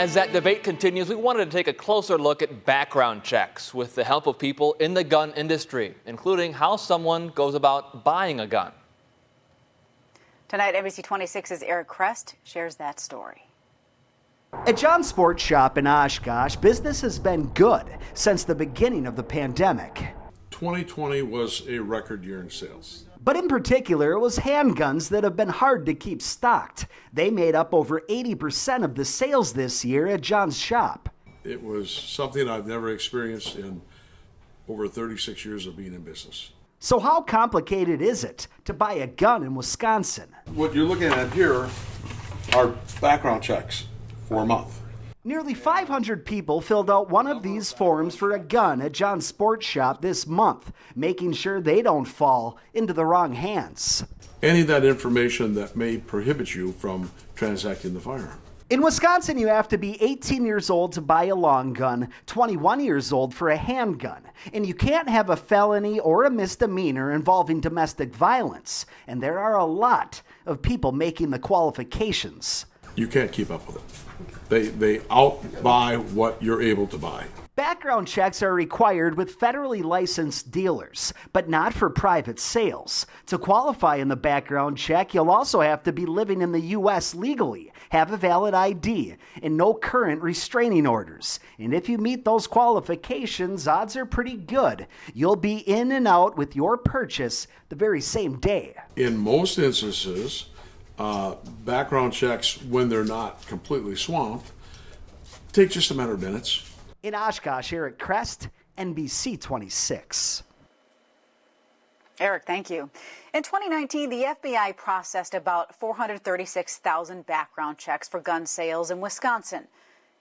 As that debate continues, we wanted to take a closer look at background checks with the help of people in the gun industry, including how someone goes about buying a gun. Tonight, NBC 26's Eric Krest shares that story. At John's Sports Shop in Oshkosh, business has been good since the beginning of the pandemic. 2020 was a record year in sales. But in particular, it was handguns that have been hard to keep stocked. They made up over 80% of the sales this year at John's shop. It was something I've never experienced in over 36 years of being in business. So how complicated is it to buy a gun in Wisconsin? What you're looking at here are background checks for a month. Nearly 500 people filled out one of these forms for a gun at John's Sports Shop this month, making sure they don't fall into the wrong hands. Any of that information that may prohibit you from transacting the firearm. In Wisconsin, you have to be 18 years old to buy a long gun, 21 years old for a handgun, and you can't have a felony or a misdemeanor involving domestic violence. And there are a lot of people making the qualifications. You can't keep up with it. They outbuy what you're able to buy. Background checks are required with federally licensed dealers, but not for private sales. To qualify in the background check, you'll also have to be living in the U.S. legally, have a valid ID, and no current restraining orders. And if you meet those qualifications, odds are pretty good you'll be in and out with your purchase the very same day. In most instances, background checks, when they're not completely swamped, take just a matter of minutes. In Oshkosh, Eric Krest, NBC 26. Eric, thank you. In 2019, the FBI processed about 436,000 background checks for gun sales in Wisconsin.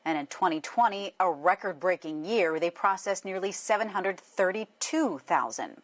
And in 2020, a record-breaking year, they processed nearly 732,000.